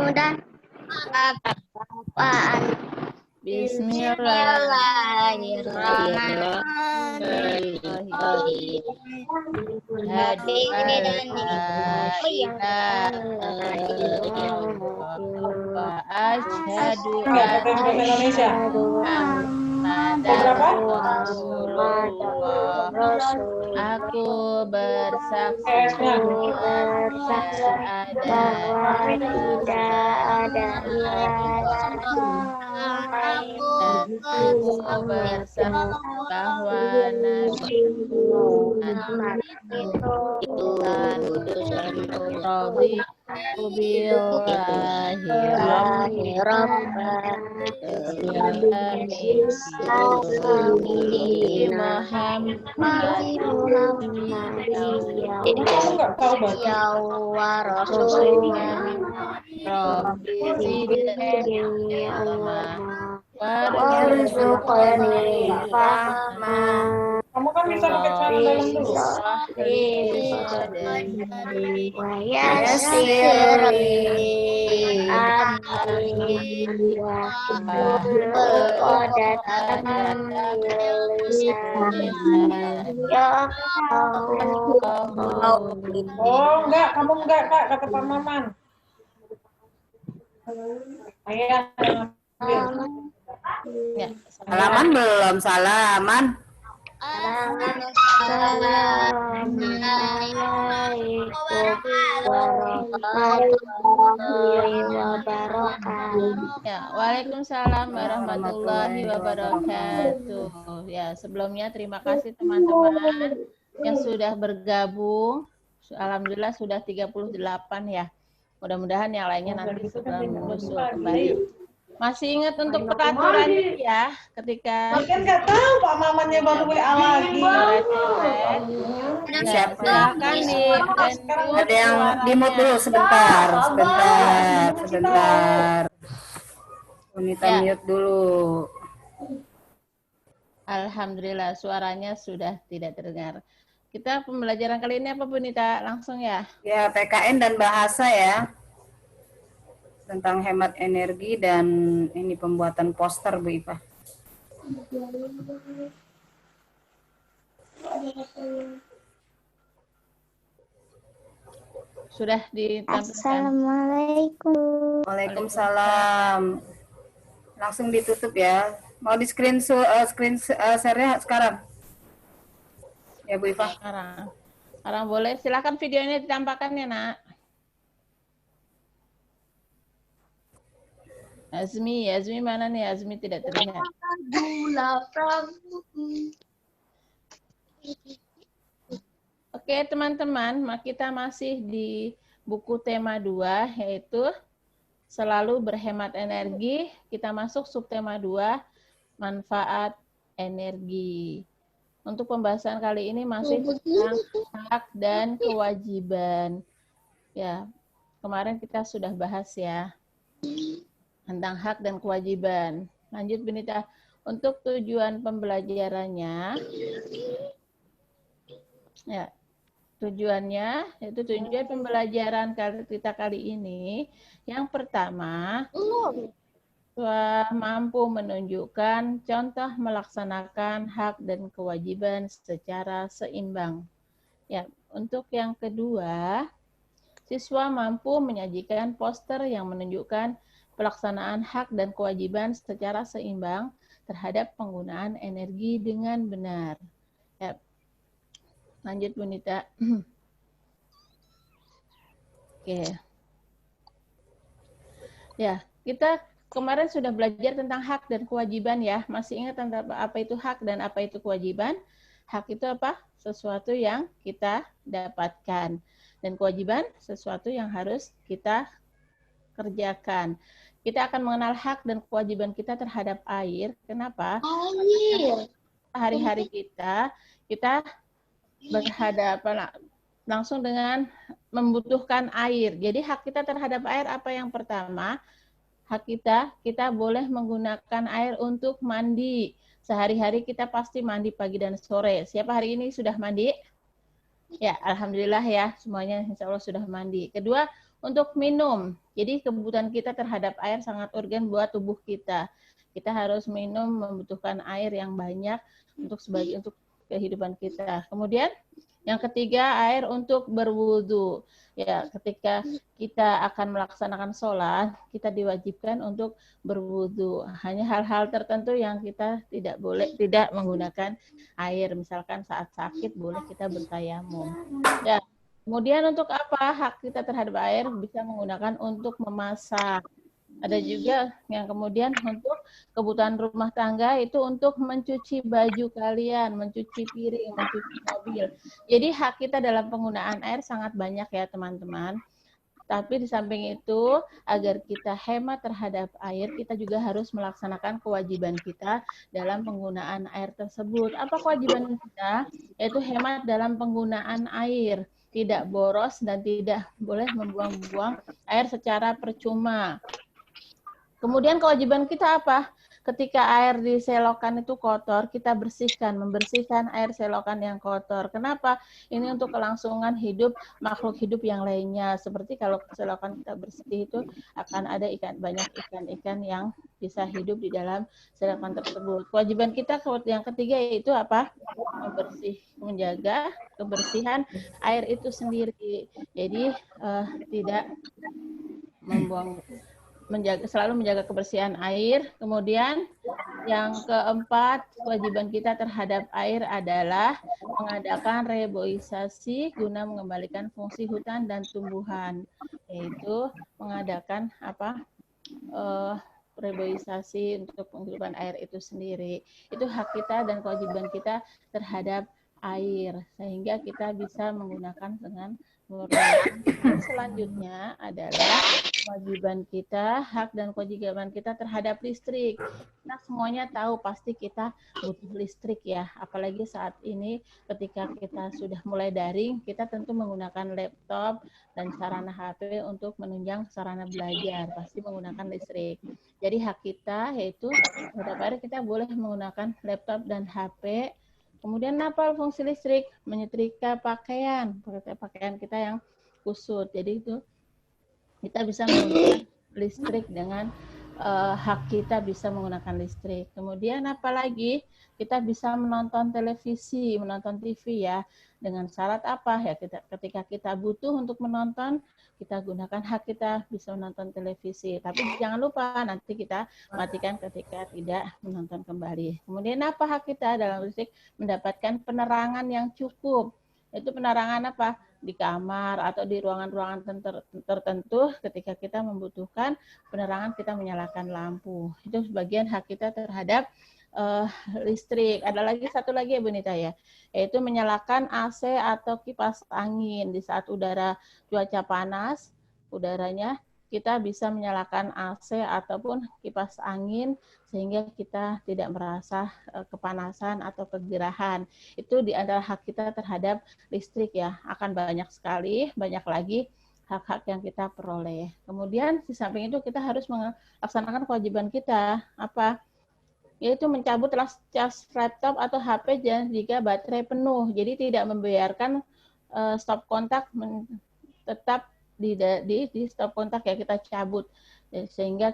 mudah apaan? Bismillahirrahmanirrahim. Hadi wa asyhadu Aku bersaksi bahwa tidak ada Aku bersaksi bahwa Nabi Muhammad itu utusan Raditu billahi rabban wa rasulullah warzuqni fahma. Kamu kan bisa pakai celana dalam dulu. Wa yassirli amri wa uqdatan min lisani yafqahu qawli. Oh, enggak, kamu enggak, Kak, kata Pak Maman. Ayah. Ya, Salaman belum? Salaman. Assalamualaikum warahmatullahi wabarakatuh. ya, Waalaikumsalam warahmatullahi wabarakatuh. Ya, sebelumnya terima kasih teman-teman yang sudah bergabung. Alhamdulillah sudah 38 ya. Mudah-mudahan yang lainnya nanti sudah menyusul kembali. Masih ingat untuk peraturannya ya, ketika Kan nggak tahu Pak Mamannya baru WA lagi. silakan di Ada yang di-mute dulu sebentar. Unita Ya. mute dulu. Alhamdulillah suaranya sudah tidak terdengar. Kita pembelajaran kali ini apa Bu Nita? Langsung ya. Ya, PKN dan bahasa ya. Tentang hemat energi dan ini pembuatan poster Bu Ipa. Sudah ditampilkan. Assalamualaikum. Waalaikumsalam. Langsung ditutup ya. Mau di screen share-nya sekarang? Ya Bu Ipa. Sekarang boleh. Silakan videonya ditampakkan ya Nak. Azmi mana nih? Azmi tidak terlihat. Oke teman-teman, kita masih di buku tema 2 yaitu selalu berhemat energi. Kita masuk subtema 2, manfaat energi. Untuk pembahasan kali ini masih tentang hak dan kewajiban. Ya, kemarin kita sudah bahas ya tentang hak dan kewajiban. Lanjut Benita, untuk tujuan pembelajarannya, ya tujuannya yaitu tujuan pembelajaran kita kali ini. Yang pertama, mampu menunjukkan contoh melaksanakan hak dan kewajiban secara seimbang. Ya, untuk yang kedua, siswa mampu menyajikan poster yang menunjukkan pelaksanaan hak dan kewajiban secara seimbang terhadap penggunaan energi dengan benar. Ya. Lanjut Bu Nita. Oke. Ya, kita kemarin sudah belajar tentang hak dan kewajiban ya. Masih ingat tentang apa itu hak dan apa itu kewajiban? Hak itu apa? Sesuatu yang kita dapatkan. Dan kewajiban sesuatu yang harus kita kerjakan. Kita akan mengenal hak dan kewajiban kita terhadap air. Kenapa? Hari-hari kita berhadapan langsung dengan membutuhkan air. Jadi hak kita terhadap air apa yang pertama? Hak kita boleh menggunakan air untuk mandi. Sehari-hari kita pasti mandi pagi dan sore. Siapa hari ini sudah mandi? Ya, alhamdulillah ya, semuanya insya Allah sudah mandi. Kedua, untuk minum. Jadi kebutuhan kita terhadap air sangat urgen buat tubuh kita. Kita harus minum, membutuhkan air yang banyak untuk kehidupan kita. Kemudian yang ketiga, air untuk berwudu. Ya, ketika kita akan melaksanakan sholat, kita diwajibkan untuk berwudu. Hanya hal-hal tertentu yang kita tidak menggunakan air. Misalkan saat sakit boleh kita bertayamum. Ya. Kemudian untuk apa hak kita terhadap air bisa menggunakan untuk memasak. Ada juga yang kemudian untuk kebutuhan rumah tangga itu untuk mencuci baju kalian, mencuci piring, mencuci mobil. Jadi hak kita dalam penggunaan air sangat banyak ya teman-teman. Tapi di samping itu, agar kita hemat terhadap air, kita juga harus melaksanakan kewajiban kita dalam penggunaan air tersebut. Apa kewajiban kita? Yaitu hemat dalam penggunaan air. Tidak boros dan tidak boleh membuang-buang air secara percuma. Kemudian kewajiban kita apa? Ketika air di selokan itu kotor, kita membersihkan air selokan yang kotor. Kenapa? Ini untuk kelangsungan hidup makhluk hidup yang lainnya. Seperti kalau selokan kita bersih itu akan ada banyak ikan-ikan yang bisa hidup di dalam selokan tersebut. Kewajiban kita yang ketiga yaitu apa? Menjaga kebersihan air itu sendiri. Jadi tidak membuang, selalu menjaga kebersihan air. Kemudian yang keempat, kewajiban kita terhadap air adalah mengadakan reboisasi guna mengembalikan fungsi hutan dan tumbuhan, yaitu mengadakan reboisasi untuk penghidupan air itu sendiri. Itu hak kita dan kewajiban kita terhadap air, sehingga kita bisa menggunakan dengan murni. Selanjutnya adalah kewajiban kita, hak dan kewajiban kita terhadap listrik. Kita semuanya tahu pasti kita butuh listrik ya, apalagi saat ini ketika kita sudah mulai daring, kita tentu menggunakan laptop dan sarana HP untuk menunjang sarana belajar, pasti menggunakan listrik. Jadi hak kita yaitu terhadap air kita boleh menggunakan laptop dan HP. Kemudian apa fungsi listrik? Menyetrika pakaian kita yang kusut. Jadi itu kita bisa menggunakan listrik dengan hak kita bisa menggunakan listrik. Kemudian apalagi kita bisa menonton televisi, menonton TV ya. Dengan syarat apa ya? Ketika kita butuh untuk menonton, kita gunakan hak kita bisa menonton televisi. Tapi jangan lupa nanti kita matikan ketika tidak menonton kembali. Kemudian apa hak kita dalam listrik? Mendapatkan penerangan yang cukup. Itu penerangan apa? Di kamar atau di ruangan-ruangan tertentu ketika kita membutuhkan penerangan kita menyalakan lampu. Itu sebagian hak kita terhadap listrik. Ada satu lagi ya Bu Nita ya, yaitu menyalakan AC atau kipas angin di saat cuaca panas, udaranya kita bisa menyalakan AC ataupun kipas angin sehingga kita tidak merasa kepanasan atau kegerahan. Itu adalah hak kita terhadap listrik ya. Akan banyak sekali, banyak lagi hak-hak yang kita peroleh. Kemudian di samping itu kita harus melaksanakan kewajiban kita apa? Yaitu mencabut cas laptop atau HP jika baterai penuh. Jadi tidak membiarkan stop kontak tetap di stop kontak ya, kita cabut. Sehingga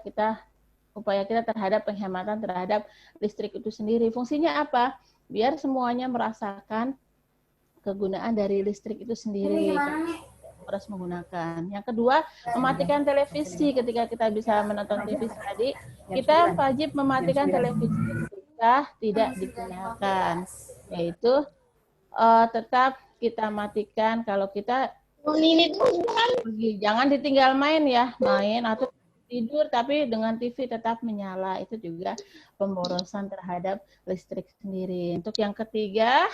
upaya kita terhadap penghematan terhadap listrik itu sendiri. Fungsinya apa? Biar semuanya merasakan kegunaan dari listrik itu sendiri. Harus menggunakan. Yang kedua, mematikan televisi ketika kita bisa menonton TV tadi. Kita wajib mematikan televisi ketika tidak digunakan. Yaitu tetap kita matikan kalau kita pergi. Jangan ditinggal main ya, main atau tidur tapi dengan TV tetap menyala. Itu juga pemborosan terhadap listrik sendiri. Untuk yang ketiga,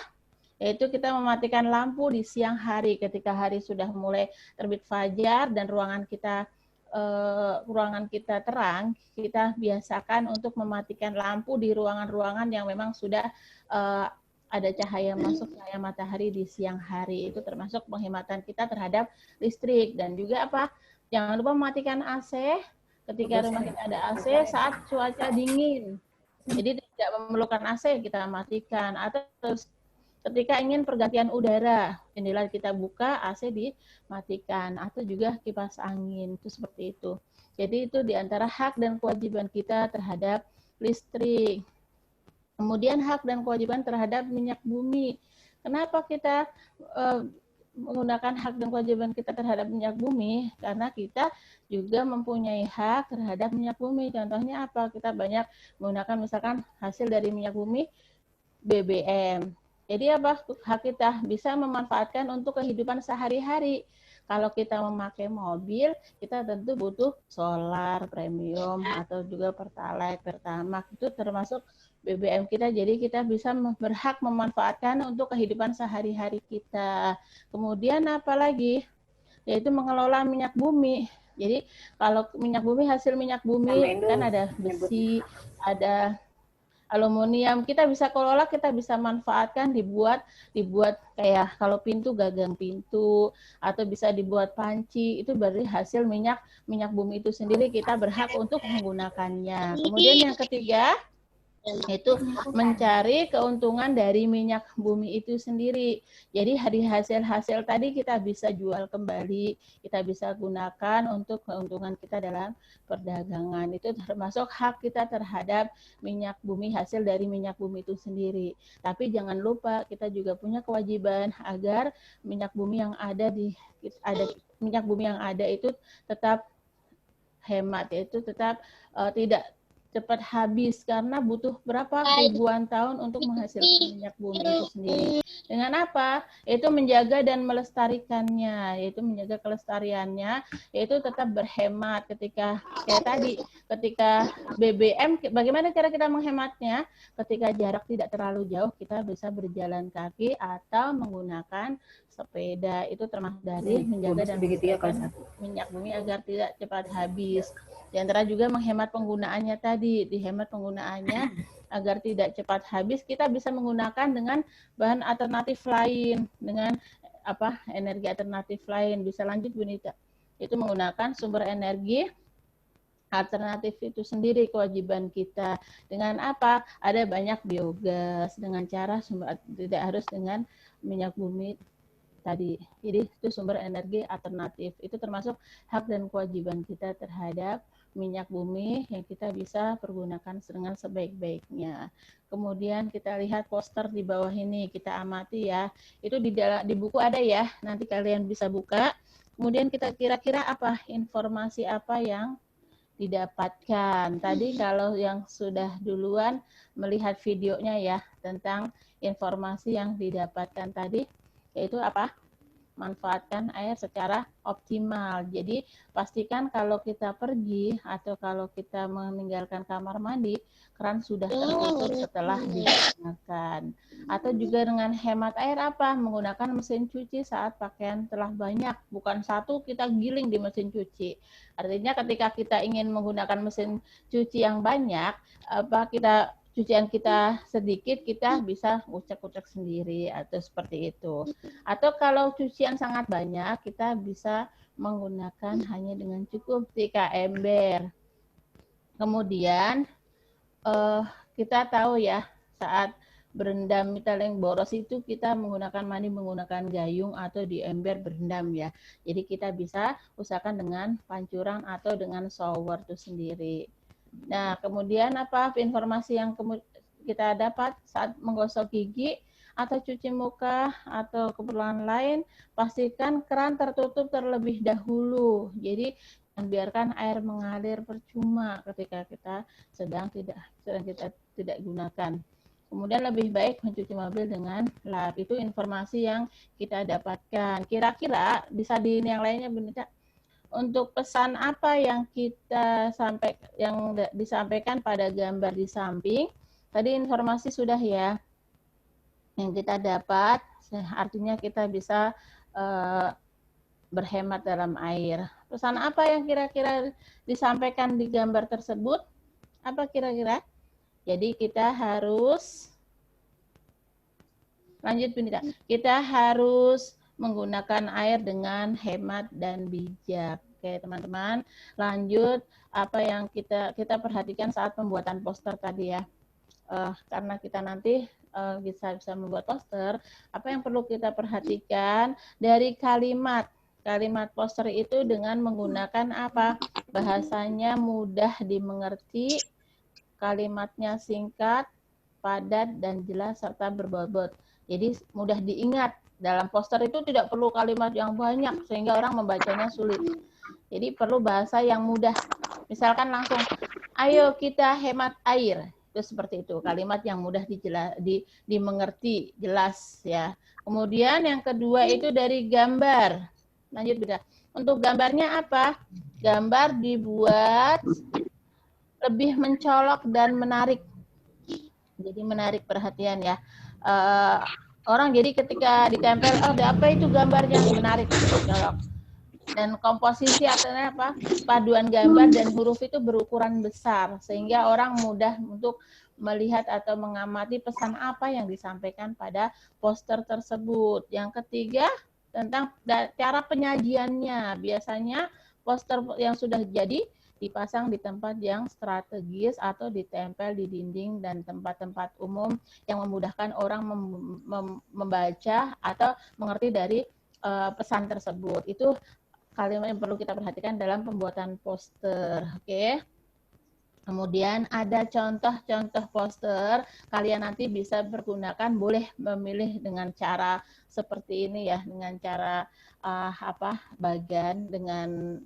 yaitu kita mematikan lampu di siang hari ketika hari sudah mulai terbit fajar dan ruangan kita terang, kita biasakan untuk mematikan lampu di ruangan-ruangan yang memang sudah ada cahaya matahari di siang hari. Itu termasuk penghematan kita terhadap listrik. Dan juga apa? Jangan lupa mematikan AC ketika rumah kita ada AC saat cuaca dingin. Jadi tidak memerlukan AC kita matikan, atau ketika ingin pergantian udara, jendela kita buka, AC dimatikan, atau juga kipas angin, itu seperti itu. Jadi itu diantara hak dan kewajiban kita terhadap listrik. Kemudian hak dan kewajiban terhadap minyak bumi. Kenapa kita menggunakan hak dan kewajiban kita terhadap minyak bumi? Karena kita juga mempunyai hak terhadap minyak bumi. Contohnya apa? Kita banyak menggunakan misalkan hasil dari minyak bumi BBM. Jadi apa? Hak kita bisa memanfaatkan untuk kehidupan sehari-hari. Kalau kita memakai mobil, kita tentu butuh solar premium atau juga pertalite, pertamax, itu termasuk BBM kita. Jadi kita bisa berhak memanfaatkan untuk kehidupan sehari-hari kita. Kemudian apa lagi? Yaitu mengelola minyak bumi. Jadi kalau minyak bumi, hasil minyak bumi kan ada besi, ada aluminium, kita bisa kelola, kita bisa manfaatkan, dibuat kayak kalau pintu, gagang pintu, atau bisa dibuat panci, itu berarti hasil minyak bumi itu sendiri, kita berhak untuk menggunakannya. Kemudian yang ketiga, itu mencari keuntungan dari minyak bumi itu sendiri. Jadi dari hasil-hasil tadi kita bisa jual kembali, kita bisa gunakan untuk keuntungan kita dalam perdagangan. Itu termasuk hak kita terhadap minyak bumi, hasil dari minyak bumi itu sendiri. Tapi jangan lupa kita juga punya kewajiban agar minyak bumi yang ada itu tetap hemat, yaitu tetap tidak cepat habis, karena butuh berapa ribuan tahun untuk menghasilkan minyak bumi itu sendiri. Dengan apa? Yaitu menjaga dan melestarikannya, yaitu menjaga kelestariannya, yaitu tetap berhemat ketika kayak tadi, ketika BBM, bagaimana cara kita menghematnya? Ketika jarak tidak terlalu jauh, kita bisa berjalan kaki atau menggunakan sepeda. Itu termasuk dari menjaga dan melestarikan minyak bumi agar tidak cepat habis. Di antara juga menghemat penggunaannya tadi, dihemat penggunaannya agar tidak cepat habis, kita bisa menggunakan dengan bahan alternatif lain, dengan energi alternatif lain. Bisa lanjut Bu Nita. Itu menggunakan sumber energi alternatif itu sendiri kewajiban kita. Dengan apa? Ada banyak biogas, dengan cara tidak harus dengan minyak bumi tadi. Jadi itu sumber energi alternatif. Itu termasuk hak dan kewajiban kita terhadap minyak bumi yang kita bisa pergunakan dengan sebaik-baiknya. Kemudian kita lihat poster di bawah ini, kita amati ya. Itu di buku ada ya, nanti kalian bisa buka. Kemudian kita kira-kira apa informasi apa yang didapatkan. Tadi kalau yang sudah duluan melihat videonya ya tentang informasi yang didapatkan tadi, yaitu apa? Manfaatkan air secara optimal. Jadi pastikan kalau kita pergi atau kalau kita meninggalkan kamar mandi, keran sudah tertutup setelah digunakan. Atau juga dengan hemat air apa? Menggunakan mesin cuci saat pakaian telah banyak. Bukan satu kita giling di mesin cuci. Artinya ketika kita ingin menggunakan mesin cuci yang banyak, cucian kita sedikit, kita bisa ucek-ucek sendiri atau seperti itu. Atau kalau cucian sangat banyak, kita bisa menggunakan hanya dengan cukup 3 ember. Kemudian kita tahu ya, saat berendam mitaling boros itu kita mandi menggunakan gayung atau di ember berendam ya. Jadi kita bisa usahakan dengan pancuran atau dengan shower itu sendiri. Nah, kemudian apa informasi yang kita dapat saat menggosok gigi atau cuci muka atau keperluan lain, pastikan keran tertutup terlebih dahulu. Jadi jangan biarkan air mengalir percuma ketika kita sedang kita tidak gunakan. Kemudian lebih baik mencuci mobil dengan lap. Itu informasi yang kita dapatkan. Kira-kira bisa di yang lainnya Benita? Untuk pesan apa yang disampaikan pada gambar di samping, tadi informasi sudah ya yang kita dapat, artinya kita bisa berhemat dalam air. Pesan apa yang kira-kira disampaikan di gambar tersebut? Apa kira-kira? Jadi kita harus lanjut Benita. Kita harus menggunakan air dengan hemat dan bijak. Oke, teman-teman. Lanjut apa yang kita perhatikan saat pembuatan poster tadi ya. karena kita nanti bisa membuat poster, apa yang perlu kita perhatikan dari kalimat poster itu dengan menggunakan apa? Bahasanya mudah dimengerti, kalimatnya singkat, padat, dan jelas, serta berbobot. Jadi mudah diingat. Dalam poster itu tidak perlu kalimat yang banyak, sehingga orang membacanya sulit. Jadi perlu bahasa yang mudah. Misalkan langsung, ayo kita hemat air. Itu seperti itu, kalimat yang mudah dimengerti, jelas ya. Kemudian yang kedua itu dari gambar. Lanjut Bunda. Untuk gambarnya apa? Gambar dibuat lebih mencolok dan menarik. Jadi menarik perhatian ya. Orang jadi ketika ditempel, ada apa itu gambarnya, menarik, mencolok. Dan komposisi artinya apa? Paduan gambar dan huruf itu berukuran besar sehingga orang mudah untuk melihat atau mengamati pesan apa yang disampaikan pada poster tersebut. Yang ketiga tentang cara penyajiannya. Biasanya poster yang sudah jadi dipasang di tempat yang strategis atau ditempel di dinding dan tempat-tempat umum yang memudahkan orang membaca atau mengerti dari pesan tersebut. Itu kalimat yang perlu kita perhatikan dalam pembuatan poster. Oke. Kemudian ada contoh-contoh poster. Kalian nanti bisa pergunakan, boleh memilih dengan cara seperti ini ya, dengan cara bagan dengan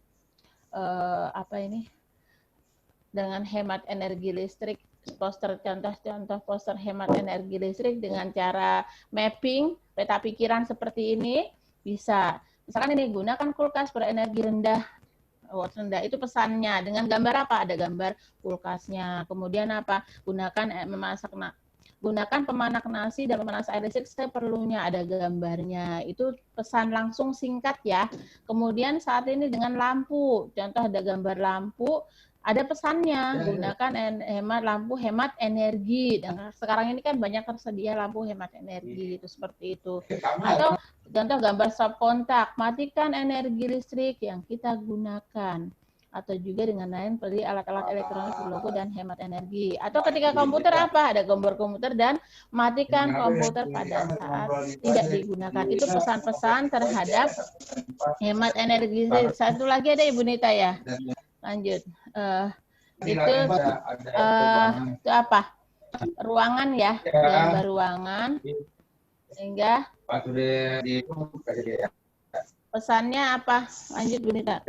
dengan hemat energi listrik. Poster, contoh-contoh poster hemat energi listrik dengan cara mapping peta pikiran seperti ini bisa. Misalkan ini, gunakan kulkas berenergi rendah, watt rendah, itu pesannya. Dengan gambar apa? Ada gambar kulkasnya. Kemudian apa? Gunakan pemanak nasi dan pemanas air listrik seperlunya, ada gambarnya. Itu pesan langsung singkat ya. Kemudian saat ini dengan lampu, contoh ada gambar lampu, ada pesannya, gunakan lampu hemat energi. Dan sekarang ini kan banyak tersedia lampu hemat energi, itu seperti itu. Atau contoh gambar stop kontak, matikan energi listrik yang kita gunakan. Atau juga dengan lain beli alat-alat elektronik berlogo dan hemat energi. Atau ketika komputer apa? Ada gambar komputer dan matikan komputer pada saat tidak digunakan. Itu pesan-pesan terhadap hemat energi. Satu lagi ada Ibu Nita ya. Lanjut. Itu apa? Ruangan ya, gambar ruangan. Sehingga pesannya apa? Lanjut Bu Nita.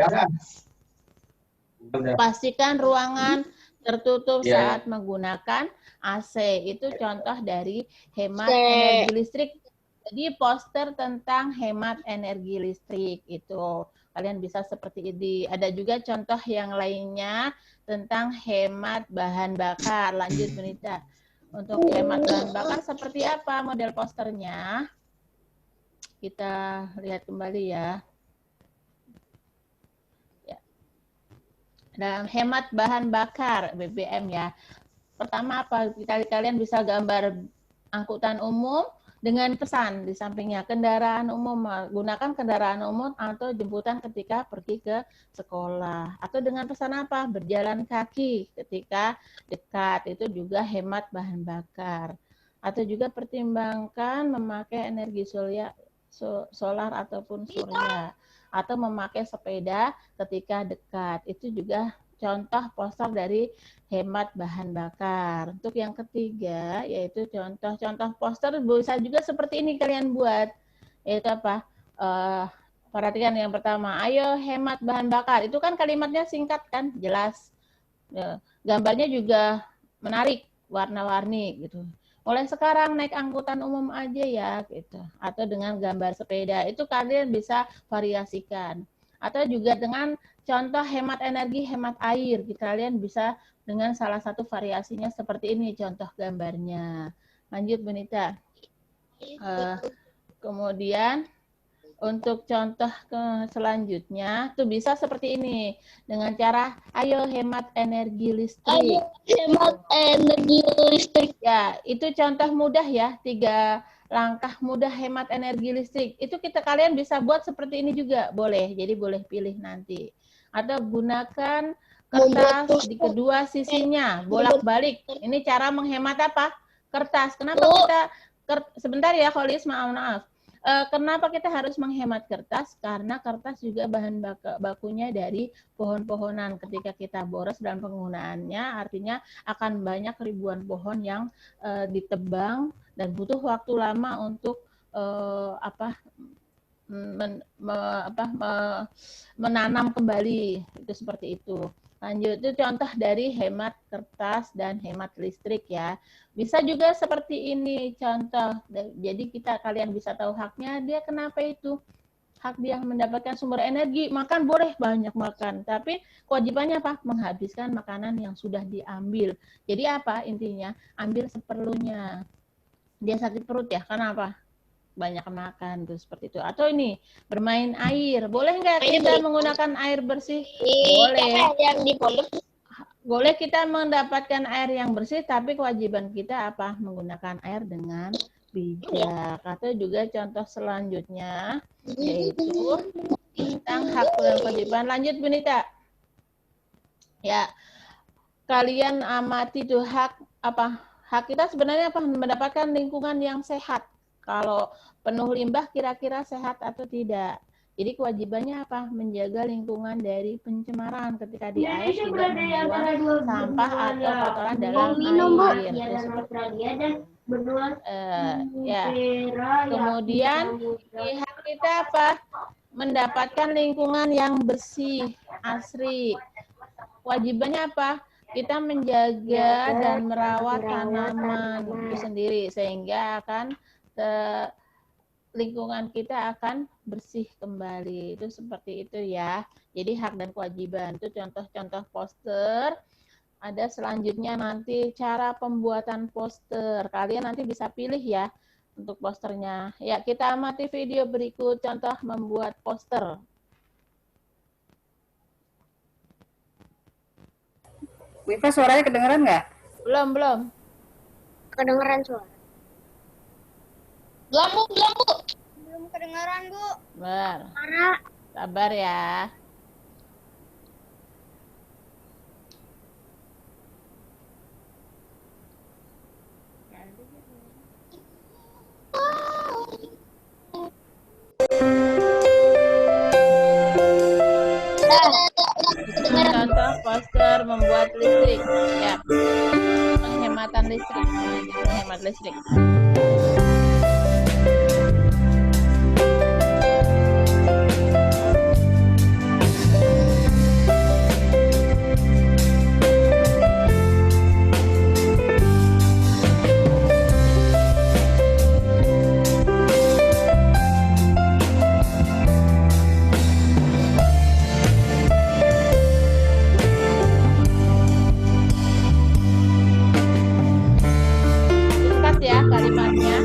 Pastikan ruangan tertutup saat menggunakan AC. Itu contoh dari hemat energi listrik. Jadi poster tentang hemat energi listrik itu kalian bisa seperti ini. Ada juga contoh yang lainnya tentang hemat bahan bakar. Lanjut Benita. Untuk hemat bahan bakar seperti apa model posternya? Kita lihat kembali ya. Dalam hemat bahan bakar BBM ya. Pertama apa? Kalian bisa gambar angkutan umum dengan pesan di sampingnya, kendaraan umum, gunakan kendaraan umum atau jemputan ketika pergi ke sekolah. Atau dengan pesan apa? Berjalan kaki ketika dekat, itu juga hemat bahan bakar. Atau juga pertimbangkan memakai energi solar ataupun surya. Atau memakai sepeda ketika dekat. Itu juga contoh poster dari hemat bahan bakar. Untuk yang ketiga, yaitu contoh-contoh poster bisa juga seperti ini kalian buat. Yaitu apa? Perhatikan yang pertama, ayo hemat bahan bakar. Itu kan kalimatnya singkat kan, jelas. Gambarnya juga menarik, warna-warni gitu. Mulai sekarang naik angkutan umum aja ya gitu. Atau dengan gambar sepeda, itu kalian bisa variasikan. Atau juga dengan contoh hemat energi, hemat air. Kalian bisa dengan salah satu variasinya seperti ini contoh gambarnya. Lanjut Benita. Kemudian untuk contoh selanjutnya tuh bisa seperti ini dengan cara ayo hemat energi listrik. Ayo hemat energi listrik. Ya, itu contoh mudah ya, 3 langkah mudah hemat energi listrik. Itu kalian bisa buat seperti ini juga boleh. Jadi boleh pilih nanti. Atau gunakan Membuat kertas di kedua sisinya, bolak-balik. Ini cara menghemat apa? Kertas. Kenapa kita sebentar ya, Kholis, maaf. Kenapa kita harus menghemat kertas? Karena kertas juga bahan bakunya dari pohon-pohonan. Ketika kita boros dalam penggunaannya, artinya akan banyak ribuan pohon yang ditebang dan butuh waktu lama untuk menanam kembali. Itu seperti itu. Lanjut, itu contoh dari hemat kertas dan hemat listrik ya. Bisa juga seperti ini contoh. Jadi kalian bisa tahu haknya dia kenapa itu. Hak dia mendapatkan sumber energi, makan boleh banyak makan, tapi kewajibannya apa? Menghabiskan makanan yang sudah diambil. Jadi apa intinya? Ambil seperlunya. Dia sakit perut ya, kenapa? Banyak makan tuh seperti itu. Atau ini bermain air, boleh nggak kita menggunakan air bersih? Boleh. Yang di pondok. Boleh kita mendapatkan air yang bersih, tapi kewajiban kita apa? Menggunakan air dengan bijak. Atau juga contoh selanjutnya yaitu tentang hak dan kewajiban. Lanjut Bunita. Ya, kalian amati tuh hak apa? Hak kita sebenarnya apa? Mendapatkan lingkungan yang sehat. Kalau penuh limbah kira-kira sehat atau tidak. Jadi kewajibannya apa? Menjaga lingkungan dari pencemaran ketika di air tidak membuang sampah atau kotoran dalam air. Ya. Kemudian hak kita apa? Mendapatkan lingkungan yang bersih, asri. Kewajibannya apa? Kita menjaga dan merawat tanaman itu sendiri sehingga akan lingkungan kita akan bersih kembali. Itu seperti itu ya. Jadi hak dan kewajiban itu contoh-contoh poster. Ada selanjutnya nanti cara pembuatan poster. Kalian nanti bisa pilih ya untuk posternya. Ya, kita amati video berikut contoh membuat poster. Wifa, suaranya kedengeran nggak? Belum. Kedengeran suara. Belum, Bu. Belum kedengaran, Bu. Sabar ya. Contoh poster membuat listrik. Ya. Penghematan listrik. Menghemat listrik. Singkat ya kalimatnya.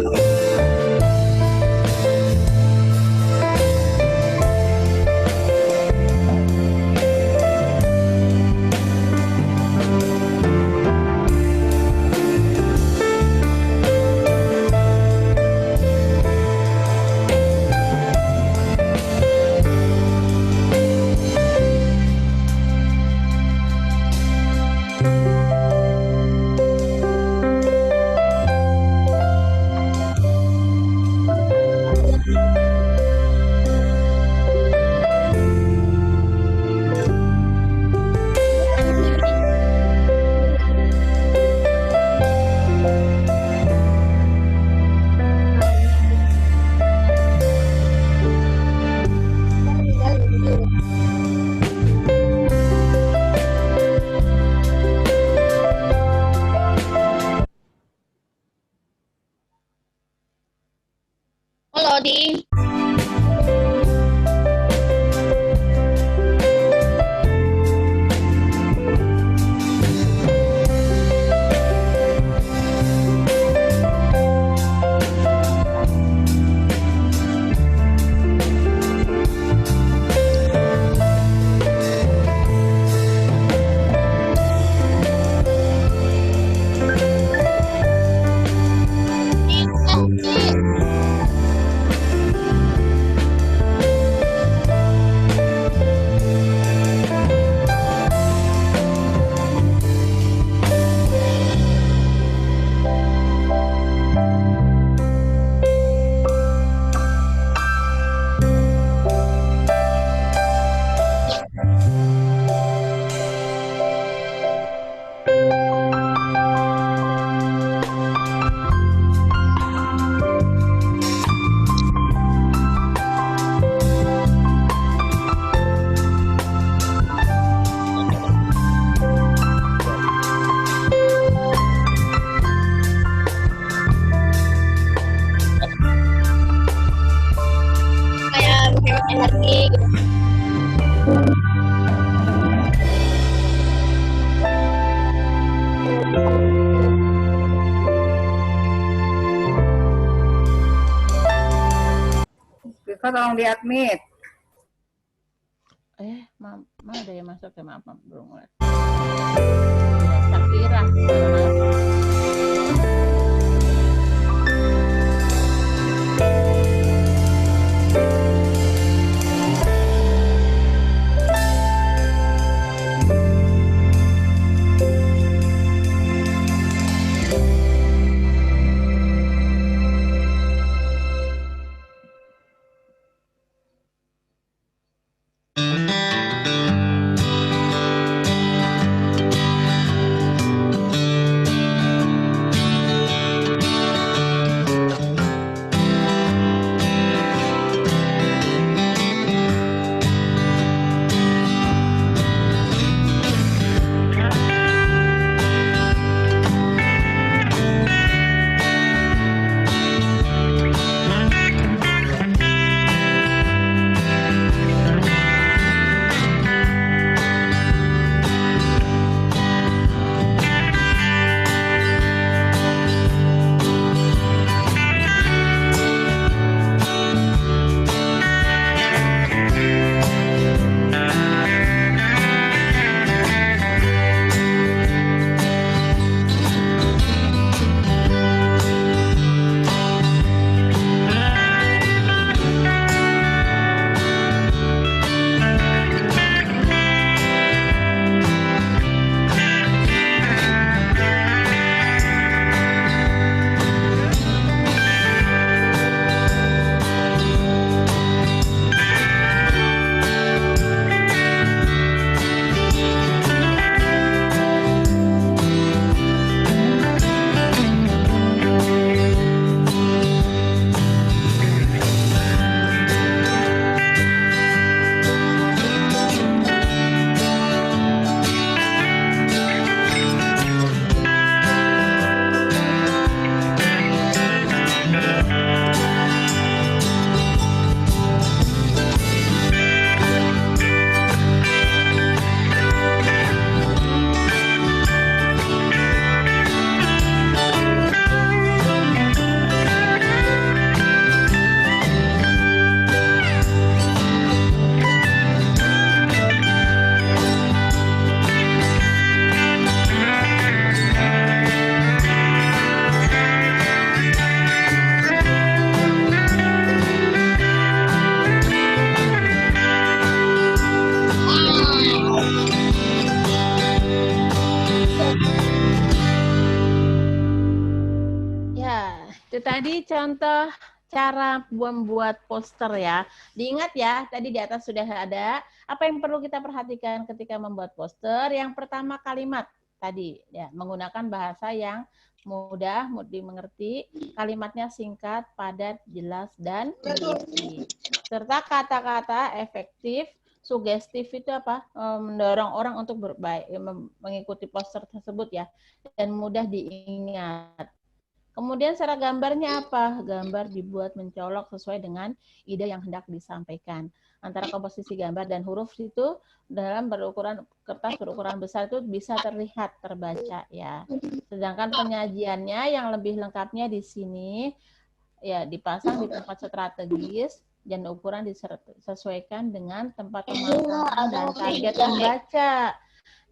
Eva tolong di-admit. Mama ada yang masuk ya, maaf, belum mulai. Sakira. Tadi contoh cara membuat poster ya. Diingat ya, tadi di atas sudah ada. Apa yang perlu kita perhatikan ketika membuat poster? Yang pertama kalimat tadi ya, menggunakan bahasa yang mudah dimengerti, kalimatnya singkat, padat, jelas, dan berisi. Serta kata-kata efektif, sugestif itu apa? Mendorong orang untuk mengikuti poster tersebut ya, dan mudah diingat. Kemudian secara gambarnya apa? Gambar dibuat mencolok sesuai dengan ide yang hendak disampaikan. Antara komposisi gambar dan huruf itu dalam kertas berukuran besar itu bisa terlihat, terbaca ya. Sedangkan penyajiannya yang lebih lengkapnya di sini ya dipasang di tempat strategis dan ukuran disesuaikan dengan tempat pemasangan dan target membaca.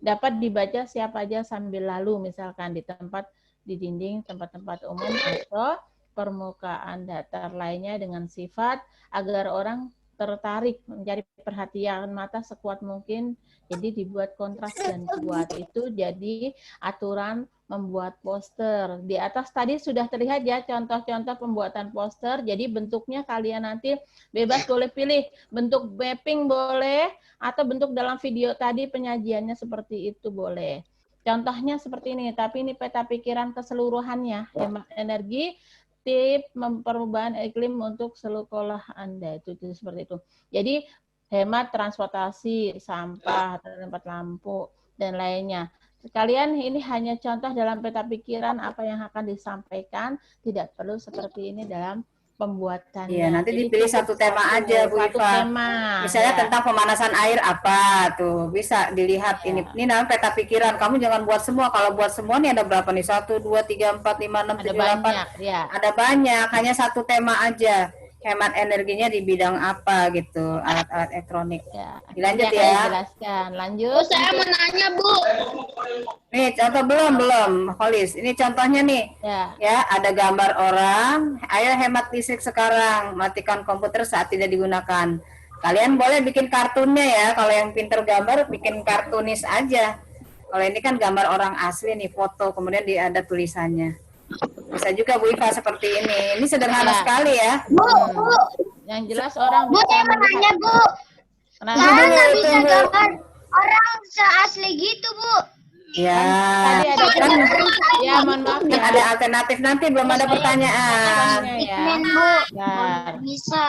Dapat dibaca siapa aja sambil lalu, misalkan di tempat di dinding, tempat-tempat umum, atau permukaan datar lainnya dengan sifat agar orang tertarik, mencari perhatian mata sekuat mungkin. Jadi dibuat kontras dan kuat. Itu jadi aturan membuat poster. Di atas tadi sudah terlihat ya contoh-contoh pembuatan poster. Jadi bentuknya kalian nanti bebas boleh pilih. Bentuk mapping boleh, atau bentuk dalam video tadi penyajiannya seperti itu boleh. Contohnya seperti ini, tapi ini peta pikiran keseluruhannya. Hemat energi, tip perubahan iklim untuk sekolah Anda. Itu seperti itu. Jadi hemat transportasi, sampah, tempat lampu, dan lainnya. Sekalian ini hanya contoh dalam peta pikiran apa yang akan disampaikan. Tidak perlu seperti ini dalam pembuatannya. Iya, nanti dipilih satu tema aja, Bu Iva. Misalnya tentang pemanasan air apa tuh, bisa dilihat ini. Ini namanya peta pikiran. Kamu jangan buat semua. Kalau buat semua nih ada berapa nih? 1, 2, 3, 4, 5, 6, 7, 8. Ya. Ada banyak, hanya satu tema aja. hemat energinya di bidang apa gitu, alat-alat elektronik. Ya, Dilanjut nanti ya. akan dijelaskan. Lanjut. Bu, saya mau nanya, Bu. Nih contoh belum, Holis. Ini contohnya nih. Ya. Ya, ada gambar orang. Ayo hemat listrik sekarang. Matikan komputer saat tidak digunakan. Kalian boleh bikin kartunnya ya. Kalau yang pinter gambar, bikin kartunis aja. Kalau ini kan gambar orang asli nih, foto. Kemudian ada tulisannya. Bisa juga Bu Iva seperti ini. Ini sederhana Ya. sekali ya. Bu, Bu. Yang jelas orang Bu, bisa saya mau nanya, melihat. Bu. Kenapa? Saya nggak Tunggu, bisa tunggu. gambar orang seasli gitu, Bu. Ya. Tadi ada Kan ya, mohon maaf ya. ada alternatif, nanti belum ada pertanyaan. Ya. Bu. Bentar. Bisa.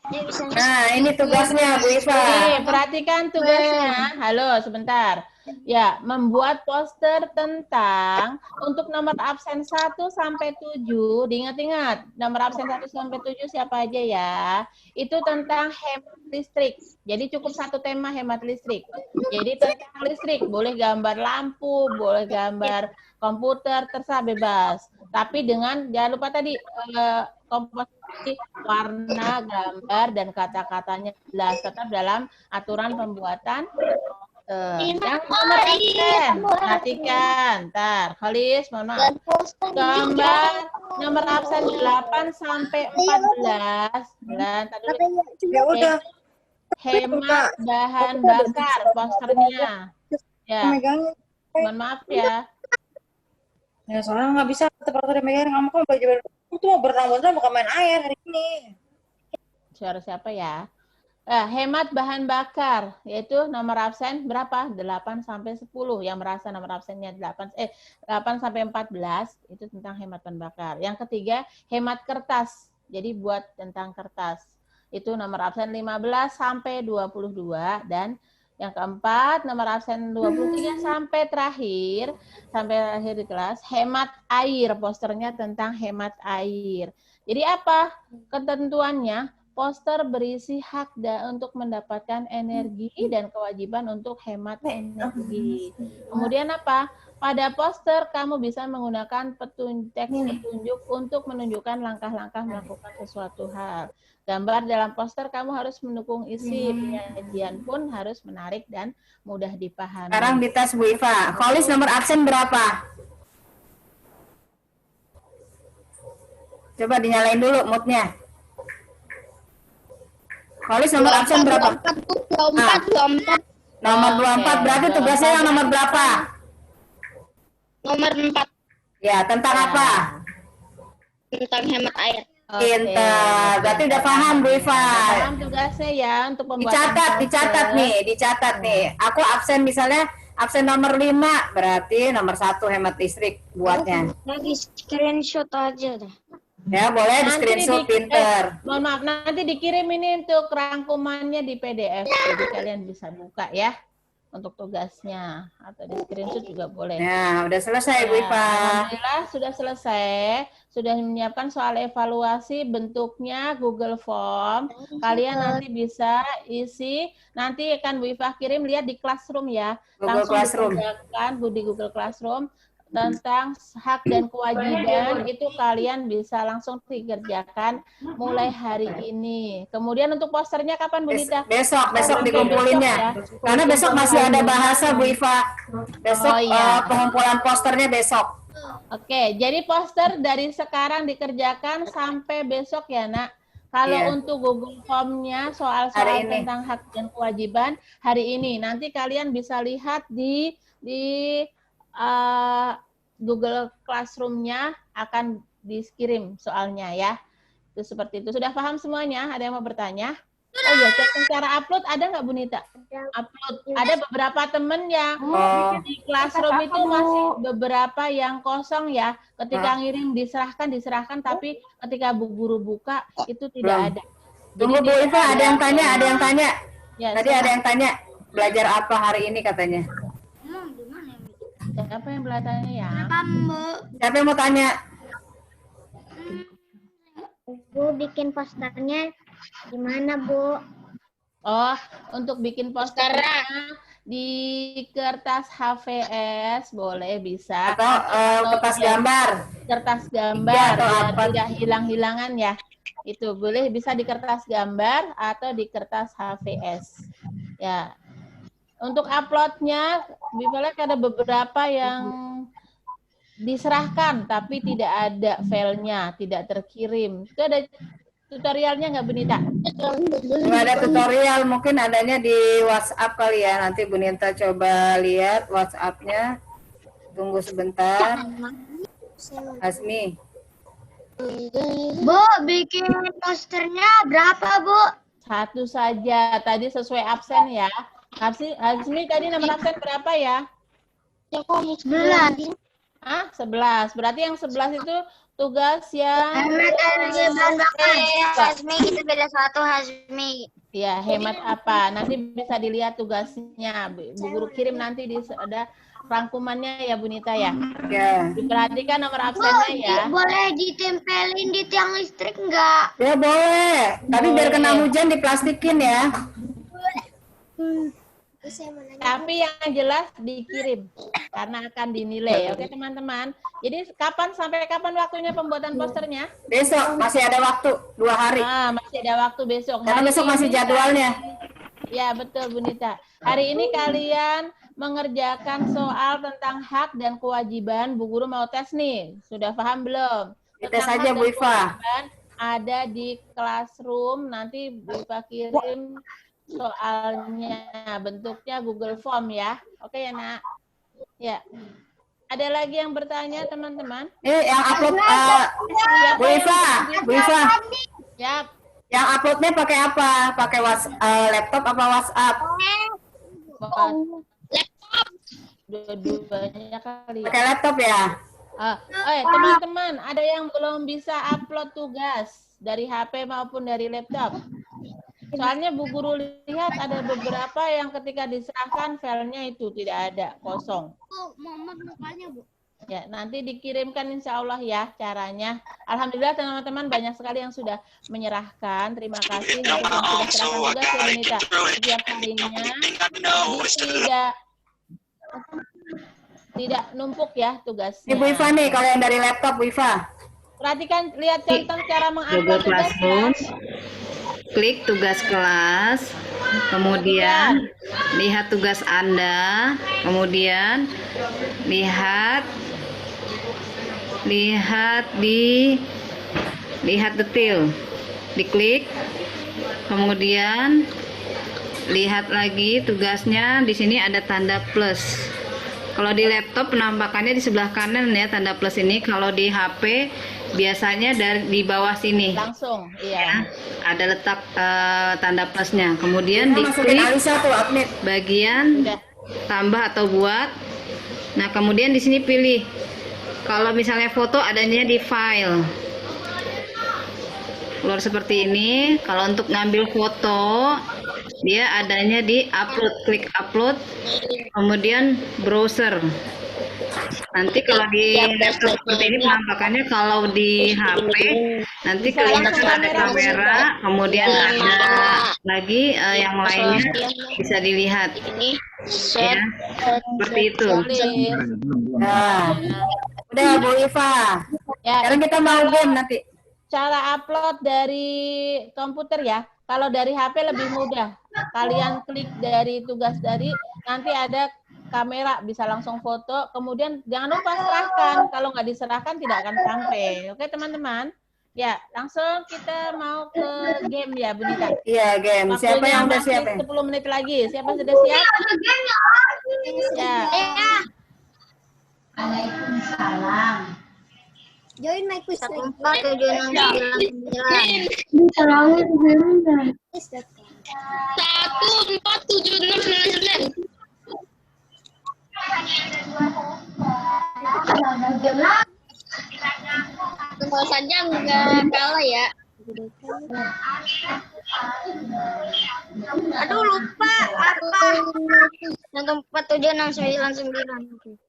Dia bisa. Nah, ini tugasnya Bu Iva. Nih, perhatikan tugasnya. Halo, sebentar. Ya, membuat poster tentang untuk nomor absen 1 sampai 7. Diingat-ingat, nomor absen 1 sampai 7 siapa aja ya. Itu tentang hemat listrik. Jadi cukup satu tema hemat listrik. Jadi tentang listrik, boleh gambar lampu, boleh gambar komputer, terserah bebas. Tapi dengan jangan lupa tadi komposisi warna, gambar dan kata-katanya jelas tetap dalam aturan pembuatan. Yang nomor absen, perhatikan. Ntar, Khalis, mohon maaf. Gambar nomor absen 8 sampai 14. Ntar dulu. Ya udah. Hemat bahan bakar posternya. Ya, Megangin. mohon maaf ya. Ya soalnya nggak bisa seperti megang, kamu kan baju itu mau berenang-berenang bukan main air hari ini. Suara siapa ya? Hemat bahan bakar, yaitu nomor absen berapa? 8 sampai 10. Yang merasa nomor absennya 8 sampai 14, itu tentang hemat bahan bakar. Yang ketiga, hemat kertas. Jadi buat tentang kertas. Itu nomor absen 15 sampai 22. Dan yang keempat, nomor absen 23 sampai terakhir di kelas, hemat air. Posternya tentang hemat air. Jadi apa ketentuannya? Poster berisi hak untuk mendapatkan energi dan kewajiban untuk hemat energi. Kemudian apa? Pada poster kamu bisa menggunakan teks petunjuk untuk menunjukkan langkah-langkah melakukan sesuatu hal. Gambar dalam poster kamu harus mendukung isi, penyajian pun harus menarik dan mudah dipahami. Sekarang dites Bu Iva. Kholis nomor absen berapa? Coba dinyalain dulu moodnya. Kholis nomor absen berapa? 24. Nomor 24 berarti tugasnya yang nomor berapa? Nomor 4 Ya, tentang apa? tentang hemat air. Pintar. Berarti udah paham Bu Iva. Paham tugasnya ya untuk pembuatan Dicatat nih. Aku absen misalnya absen nomor 5, berarti nomor 1 hemat listrik buatnya. Lagi screenshot aja deh. Ya, boleh di Nanti screenshot pinter. mohon maaf, nanti dikirim ini untuk rangkumannya di PDF, jadi kalian bisa buka ya untuk tugasnya, atau di screenshot juga boleh. Nah, udah selesai Bu Iva. Alhamdulillah sudah selesai, sudah menyiapkan soal evaluasi, bentuknya Google Form. Kalian nanti bisa isi, nanti akan Bu Iva kirim, lihat di Classroom ya. Google Langsung Classroom. dikerjakan di Google Classroom tentang hak dan kewajiban, itu kalian bisa langsung dikerjakan mulai hari ini. Kemudian untuk posternya kapan Bu Dita? Besok dikumpulinnya. Karena besok masih ada bahasa Bu Iva. Besok pengumpulan posternya besok. Oke, jadi poster dari sekarang dikerjakan sampai besok ya, Nak. Kalau Iya. untuk Google Form-nya Hari soal-soal ini. tentang hak dan kewajiban hari ini. Nanti kalian bisa lihat di Google Classroom-nya akan dikirim soalnya ya. Itu seperti itu. Sudah paham semuanya? Ada yang mau bertanya? Oh iya, cek cara upload ada nggak Bu Nita? Upload. Ada beberapa temen yang di Classroom itu masih beberapa yang kosong ya. Ketika ngirim diserahkan, tapi ketika Bu Guru buka itu tidak ada. Tunggu Bu Iva, ada yang tanya. Ya, Tadi ada yang tanya, belajar apa hari ini katanya? siapa yang belajarnya ya? Siapa yang mau tanya? Bu bikin posternya gimana, Bu? Oh, untuk bikin posternya di kertas HVS boleh bisa. Atau kertas gambar? Kertas gambar Iya, atau biar apa? tidak hilang-hilangan ya. Itu boleh bisa di kertas gambar atau di kertas HVS. Ya. Untuk uploadnya, misalnya ada beberapa yang diserahkan tapi tidak ada filenya, tidak terkirim. Itu ada tutorialnya nggak, Bunita? Nggak ada tutorial, mungkin adanya di WhatsApp kali ya. Nanti Bu Nita coba lihat WhatsApp-nya. Tunggu sebentar. Hasmi. Bu, bikin posternya berapa, Bu? Satu saja. Tadi sesuai absen ya. Hasmi tadi nomor absen berapa ya? 11. Ah, 11. Berarti yang 11 itu tugas yang Hasmi, kita beda satu, Hasmi. ya hemat apa? Nanti bisa dilihat tugasnya. Bu Guru kirim nanti ada rangkumannya ya, Bunita ya. Ya. Diperhatikan nomor absennya ya. Boleh ditempelin di tiang listrik nggak? Ya boleh. Tapi biar kena hujan diplastikin ya. Tapi yang jelas dikirim karena akan dinilai. Oke teman-teman. Jadi sampai kapan waktunya pembuatan posternya? Besok masih ada waktu 2 hari. Masih ada waktu besok. Karena besok masih jadwalnya. Ya betul Bunita. Hari ini kalian mengerjakan soal tentang hak dan kewajiban. Bu Guru mau tes nih. Sudah paham belum? Tes saja Bu Iva. Ada di classroom. Nanti Bu Iva kirim soalnya, bentuknya Google Form ya. Oke ya nak? Ya. Ada lagi yang bertanya teman-teman? Yang upload Bu Iva. Ya. Yang uploadnya pakai apa? Pakai laptop apa WhatsApp? Dua-duanya kali. Pakai laptop ya? Teman-teman, ada yang belum bisa upload tugas dari HP maupun dari laptop? Soalnya Bu Guru lihat ada beberapa yang ketika diserahkan filenya itu tidak ada, kosong. Muhammad mukanya, Bu. Ya, nanti dikirimkan insya Allah ya caranya. Alhamdulillah teman-teman banyak sekali yang sudah menyerahkan. Terima kasih untuk yang sudah serahkan tugas ya Bunita. Setiap harinya tidak numpuk ya tugasnya. Bu Iva nih, kalau yang dari laptop Bu Iva. Perhatikan, lihat contoh cara mengupload Google tugasnya. Classroom. Klik tugas kelas, kemudian lihat tugas Anda, kemudian lihat detail, diklik, kemudian lihat lagi tugasnya. Di sini ada tanda plus. Kalau di laptop penampakannya di sebelah kanan ya tanda plus ini. Kalau di HP biasanya di bawah sini. Langsung, iya. Ada letak tanda plusnya. Kemudian diklik bagian tambah atau buat. Nah, kemudian di sini pilih. Kalau misalnya foto adanya di file. Keluar seperti ini. Kalau untuk ngambil foto dia adanya di upload. Klik upload. Kemudian browser. Nanti kalau di laptop seperti ini penampakannya, kalau di HP nanti kelihatan ada kamera, kemudian ada lagi yang lainnya bisa dilihat. Ya, seperti itu. Nah, udah Bu Iva. Ya, sekarang kita mau game nanti. Cara upload dari komputer ya. Kalau dari HP lebih mudah. Kalian klik dari tugas nanti ada kamera, bisa langsung foto, kemudian jangan lupa serahkan. Kalau nggak diserahkan tidak akan sampai. Oke teman-teman? Ya, langsung kita mau ke game ya, Bunita. Iya, game. Siapa yang udah siap? 10 menit lagi. Siapa sudah siap? Ya. Waalaikumsalam. Join my quiz. 1476999. Semua saja nggak kalah ya. Aduh lupa apa. Yang 476999.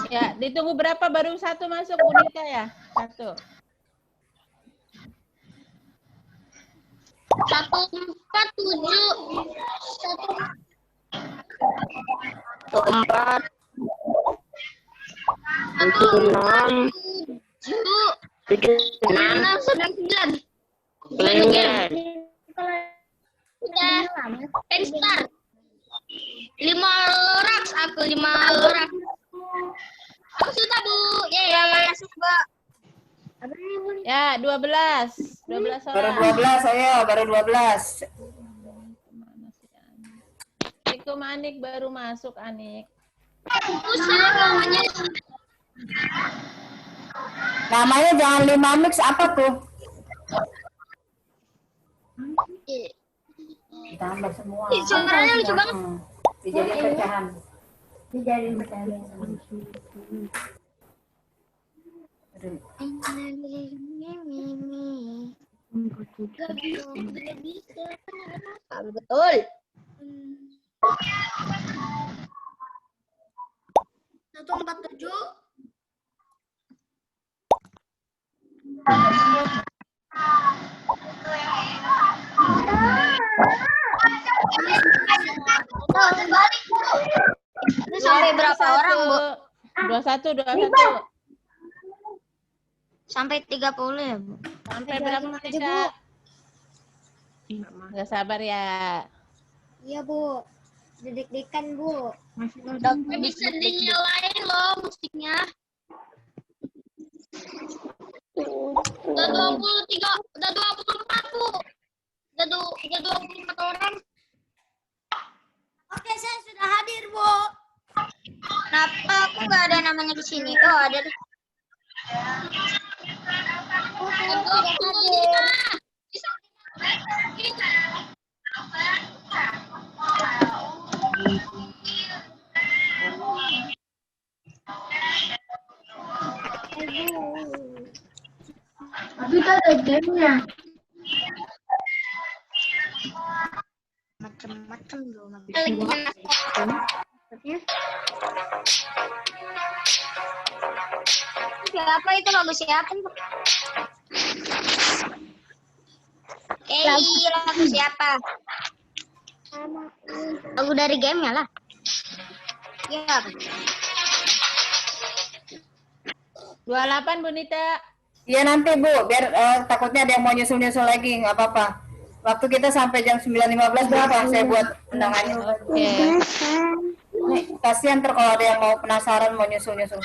Ya, ditunggu berapa baru satu masuk Bunita ya? Satu. 147. 4. enam, sembilan. Udah. Star. 5 raks aku 5 raks. Aku sudah Bu. Ya masuk Bu. Ya, 12. 12 Baru orang. 12, ayo, baru 12. Assalamualaikum Anik baru masuk Anik. Namanya jangan 5 mix apa tuh? Tambah semua. Suaranya lucu banget. Dijadiin pecahan. Betul. 147. Itu sampai berapa orang, Bu? 21. Sampai 30 ya, Bu? Sampai berapa menit, Kak? Nggak sabar ya. Iya, Bu. Deg-degan, Bu. Udah bisa dinyalain loh musiknya. Udah 23, udah 24, Bu. Udah 24 orang. Oke, saya sudah hadir, Bu. Kenapa aku nggak ada namanya di sini? Oh, ada. Kita ada gamenya. Macem-macem loh. Siapa itu lagu siapa? Lagu siapa? Lagu dari gamenya lah. Iya. 28 Bu Nita. Iya nanti Bu, biar takutnya ada yang mau nyusul-nyusul lagi, nggak apa-apa. Waktu kita sampai jam 9.15 berapa saya buat undangannya. Oke. Nih, kasihan ntar kalau ada yang mau penasaran mau nyusul-nyusul.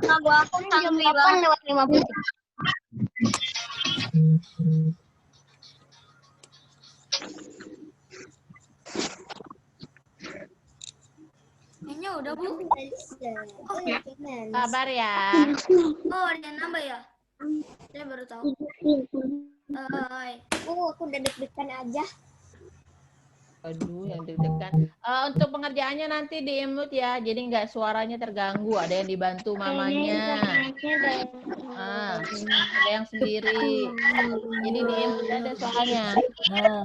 Lagu aku jam 8 lewat 50. Kayaknya udah, Bu. Sabar ya. Oh, ada yang nambah ya? Saya baru tahu. Aku udah deg-degan aja. Aduh, yang deg-degan. Untuk pengerjaannya nanti di-mute ya, jadi nggak suaranya terganggu. Ada yang dibantu mamanya. Ada yang sendiri. Jadi di-mute ada suaranya. Nah.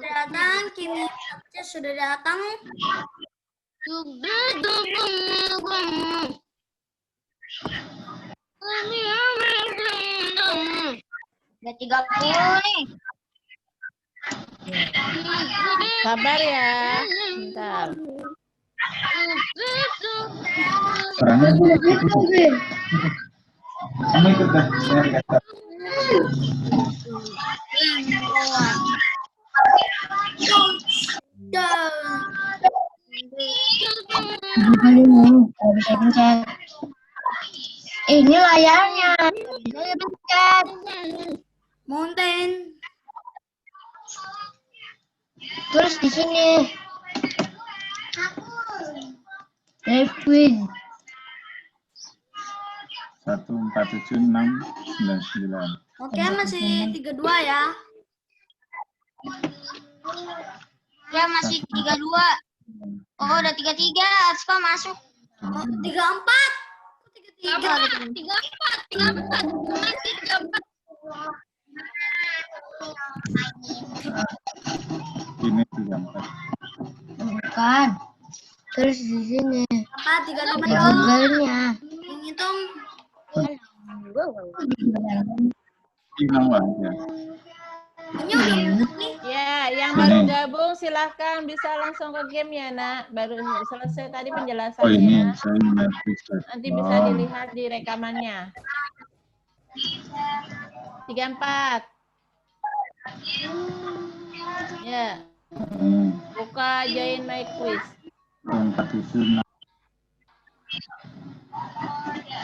Datang, kini sudah datang. Udah 30 nih. Sabar ya. Bentar. Kamu ikut dah, saya kata. Ini layarnya. Pencet. Mountain. Terus di sini. Liquid. 1476999. Oke, masih 32 ya. Ya masih 32. Oh, udah 33. Aska masuk. 34. tiga empat masih tiga empat. Ini 34. Bukan. Terus di sini. Apa 35 Di dong? Google-nya. Yang hitung. Hilang banget ya. Ini udah nih. Ya, yang baru gabung silahkan bisa langsung ke game ya, Nak. Baru selesai tadi Oh ini penjelasannya. saya ingat Ustaz. Nanti bisa dilihat di rekamannya. 34. Ya, buka join my quiz. 4 itu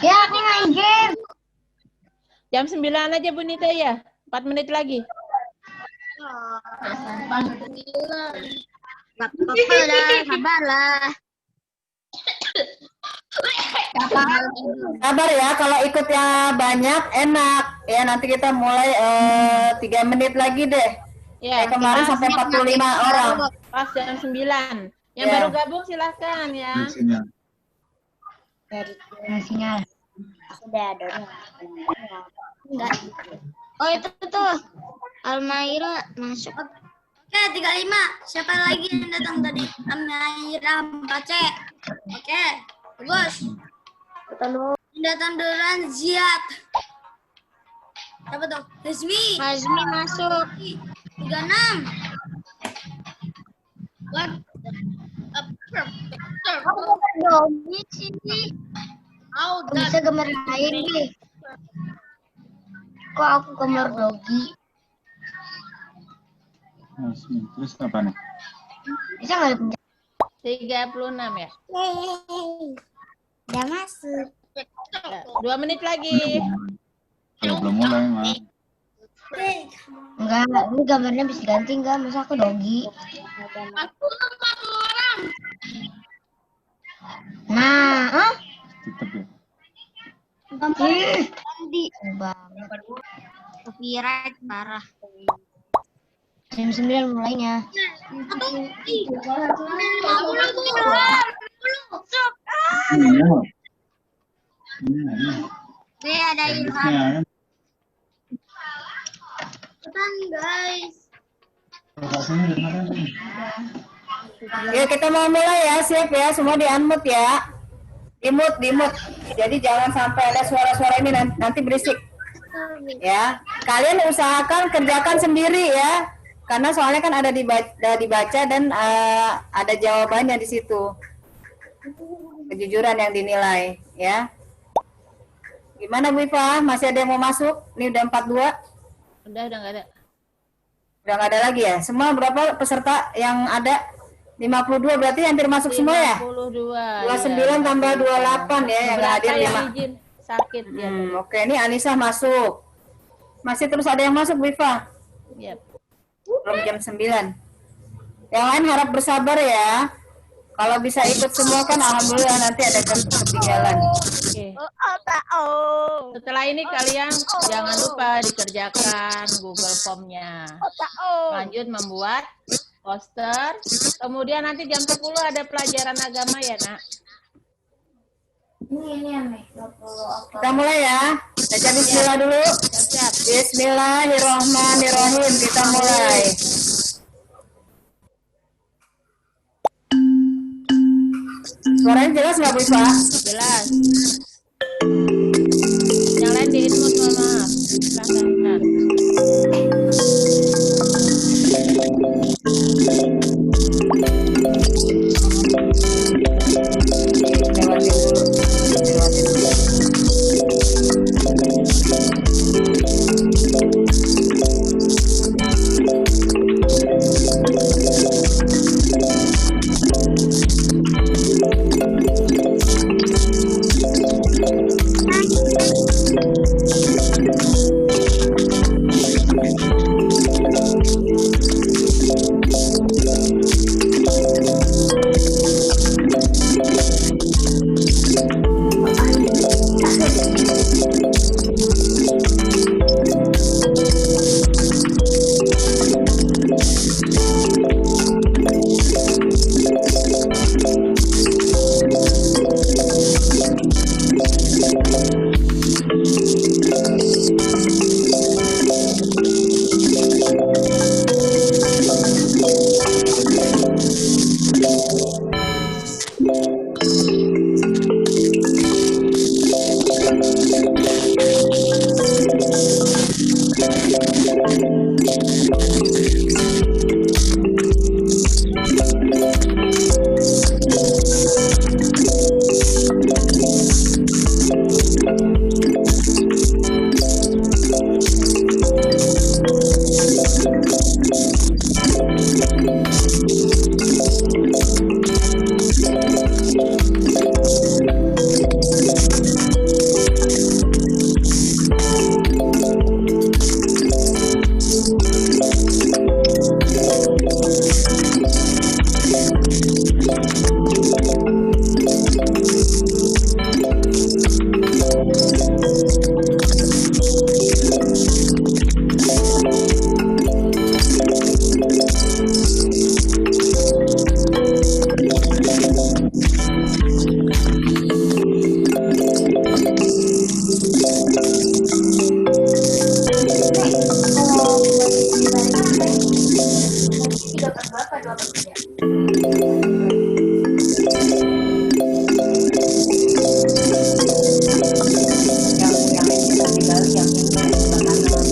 Ya, aku main game. Jam 9 aja Bu Nita ya. 4 menit lagi. Gak apa-apa lah, sabarlah. Sabar ya, kalau ikutnya banyak enak ya. Nanti kita mulai 3 menit lagi deh. Ya, Kayak kemarin pas- sampai 45 orang. pas jam 9. Yang Ya. baru gabung silahkan ya. sinyal. Sinyal. Sudah ada. Enggak. Oh, itu tuh. Almaira masuk. Oke, 35. Siapa lagi yang datang tadi? Amira 4C. Oke, bagus. Yang datang duluan Ziad. Siapa tuh? Hazmi. Hazmi masuk. 36. What? Dogi sini. Oh, Bisa gambar lain nih. Kok aku gambar dogi? Terus apa nih? Bisa nggak dipencet? 36 ya. Udah masuk. Ya, 2 menit lagi. Ya, belum mulai Mas. Enggak, ini gambarnya bisa ganti enggak? Masa aku dogi? aku 40 orang. Nah, Tetap ya. Ganti banget. Copyright parah. Jam 9 mulainya. 50 Iya. Nih ada Ilham. Harusnya Cepetan guys. lokasinya di mana sih? Ya, kita mau mulai ya, siap ya, semua di-unmute ya. Di-mute. Jadi jangan sampai ada suara-suara ini nanti berisik. Ya, kalian usahakan kerjakan sendiri ya. Karena soalnya kan ada dibaca dan ada jawabannya di situ. Kejujuran yang dinilai ya. Gimana Bu Iva? Masih ada yang mau masuk? Ini udah 42. Udah nggak ada. Udah nggak ada lagi ya? Semua berapa peserta yang ada? 52 berarti hampir masuk semua ya? 52. 29 tambah 28 ya yang nggak hadir Beberapa yang 5. izin sakit ya. Oke, ini Anissa masuk. Masih terus ada yang masuk Bu Iva? Yep. Belum jam 9. Yang lain harap bersabar ya. Kalau bisa ikut semua kan alhamdulillah, nanti ada ketinggalan. Oke. Setelah ini kalian jangan lupa dikerjakan Google Form-nya. Lanjut membuat poster. Kemudian nanti jam 10 ada pelajaran agama ya, Nak. Kita mulai ya. Baca bismillah dulu. Siap. Bismillahirrahmanirrahim. Kita mulai. Suaranya jelas nggak Bu Iva? Jelas. Yang lain di-input, mohon maaf. Silahkan. Lewatin dulu. Lewatin dulu. Yang ini nanti balik, yang ini sebelah kanan.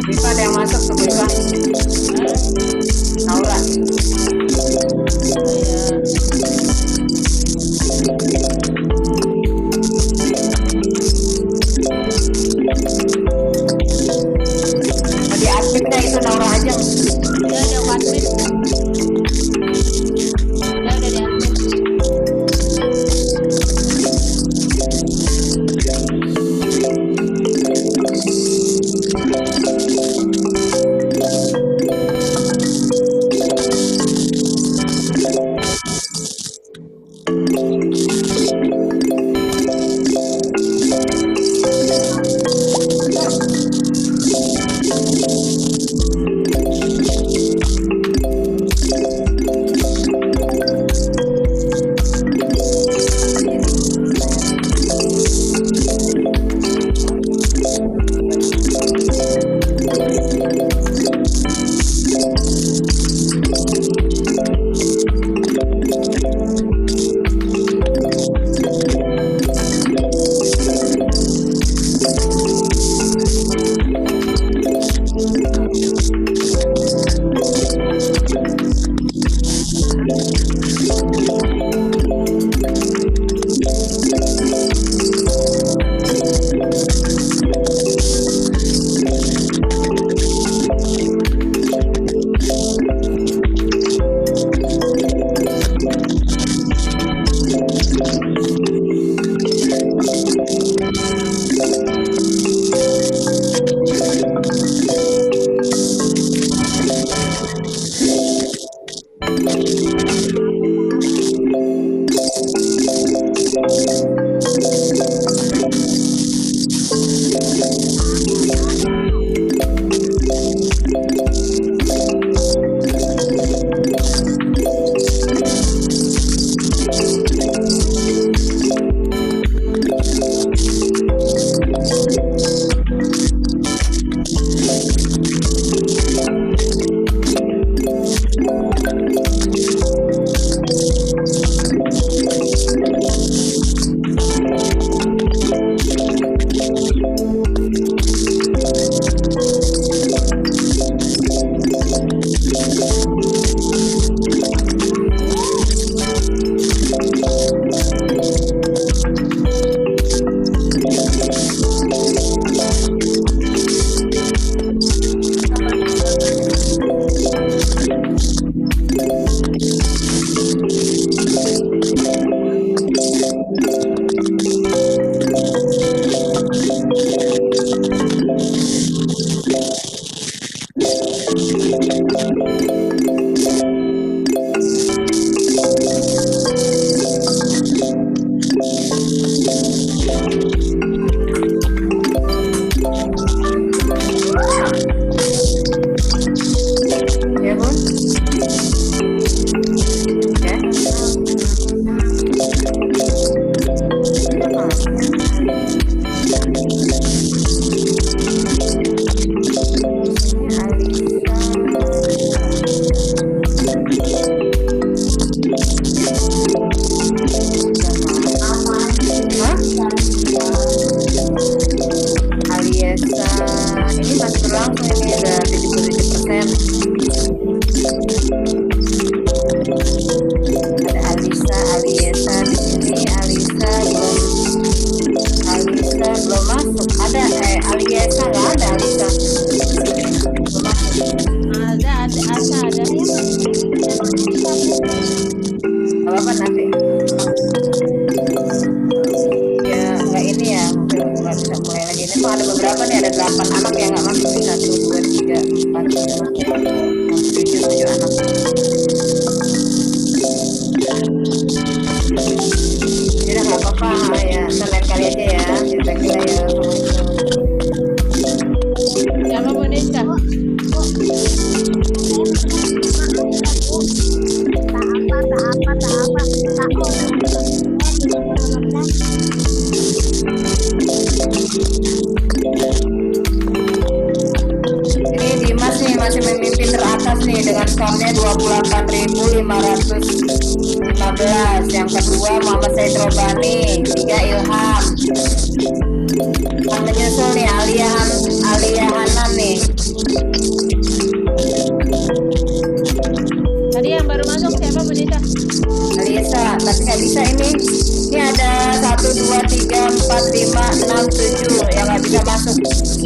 Bisa ada yang masuk ke Bipa? Naura. Mau di adminnya itu Naura aja. Dia ada admin. Dia ada di admin. kali aja ya. Feedback kita ya. Siapa Bu Nisa? Ini Dimas nih masih memimpin teratas nih dengan skornya 28.515. Yang kedua Muhammad Said Robani, 3 Ilham. Yang menyusul nih Alia Hanan nih. Tadi yang baru masuk siapa Bu Nisa? Alisa, tapi nggak bisa ini. Ini ada 1, 2, 3, 4, 5, 6, 7 yang nggak bisa masuk.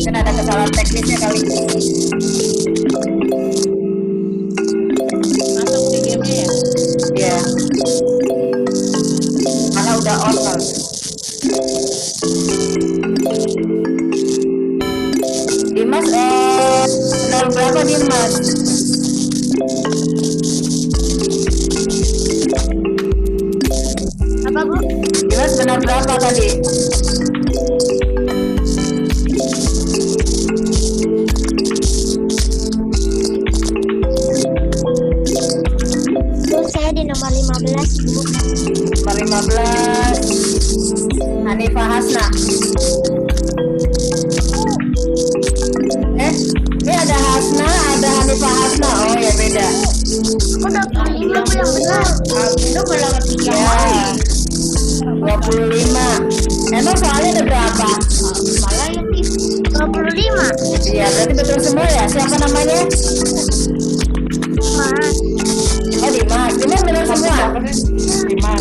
Kan ada kesalahan teknisnya kali. Masuk di game-nya ya? Iya. Karena udah on kali. Dimas, benar berapa Dimas? Apa Bu? Dimas benar berapa tadi? Bu, saya di nomor 15 Bu. Nomor 15 Hanifah Hasna. Ini ada Hasna, ada Hanifah Hasna. Oh ya beda. Aku dapat 5 Bu yang benar. Itu belum ketiga. Ya, 25. Emang soalnya ada berapa? Malah yang 25. Iya, berarti betul semua ya. Siapa namanya? Mas. Oh Dimas. Dimas benar semua. Dimas.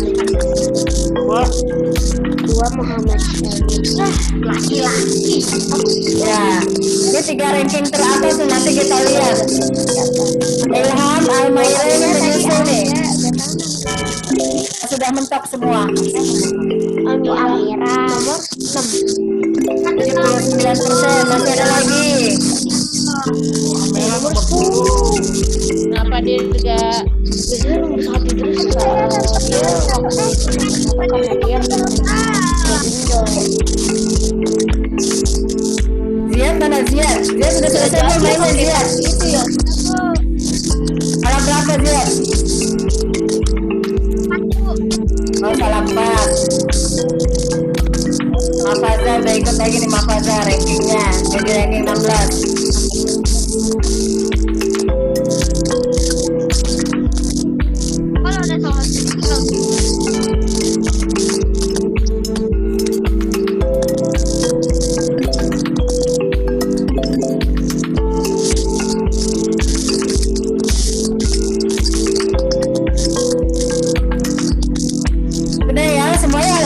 Dua Muhammad Syarif. Laki-laki. Ya, ini 3 ranking teratas nih, nanti kita lihat. Ilham, Almaira ini menyusul nih. Sudah mentok semua. Ami Amira. Nomor 6. 79%, masih ada lagi. Nomor 10. Kenapa dia juga Biasanya nomor 1 terus Kak. Dia waktu itu karena dia Zian mana Zian? Zian sudah selesai belum mainnya Zian? itu ya. Salah berapa Zian? Oh salah 4. Mafaza udah ikut lagi nih Mafaza rankingnya. Jadi ranking 16. Kalau ada sama sedikit. Udah ya semuanya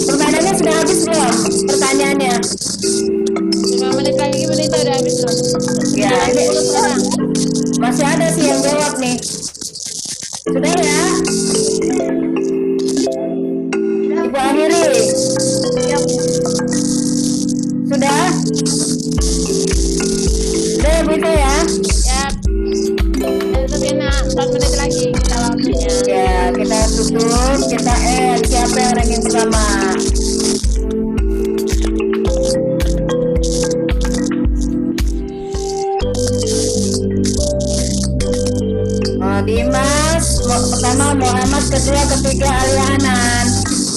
permainannya sudah habis belum? Pertanyaannya. 5 menit lagi Bu Nisa udah habis belum? Ya ini 10 sekarang. masih ada sih yang jawab nih. Sudah ya? Ibu akhiri. Sudah? Sudah ya Bu Ita ya? Ya. Itu Bina 4 menit lagi kita waktunya. Ya kita tutup, kita siapa yang ranking pertama? Oh, Dimas, pertama Muhammad, kedua, ketiga Alia Hanan.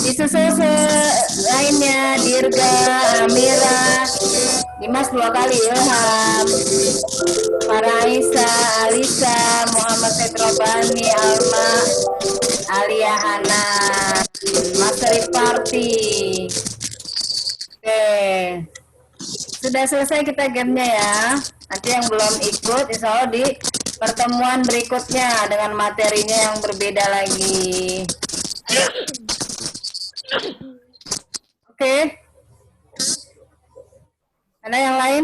Disusul lainnya Dirga, Amira, Dimas 2 kali Ilham, Faraisa, Alisa, Muhammad Said Robani, Alma, Alia Hanan, Mastery Party. Oke, sudah selesai kita gamenya ya. Nanti yang belum ikut, insya Allah di pertemuan berikutnya dengan materinya yang berbeda lagi. Oke. Ada yang lain?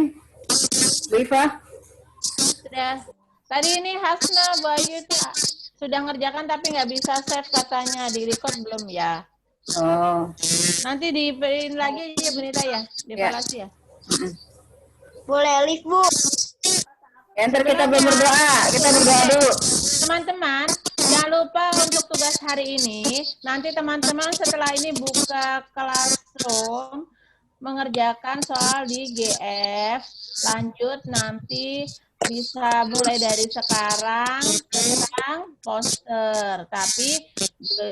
Bu Iva? Sudah. Tadi ini Hasna Bayu itu sudah ngerjakan tapi nggak bisa save katanya. Di record belum ya? Oh. Nanti di-in lagi ya Bu Nita ya? Dievaluasi ya? Boleh live Bu. Ya, ntar kita berdoa. Kita berdoa dulu. Teman-teman, jangan lupa untuk tugas hari ini. Nanti teman-teman setelah ini buka Classroom. mengerjakan soal di GF, lanjut nanti bisa mulai dari sekarang tentang poster, tapi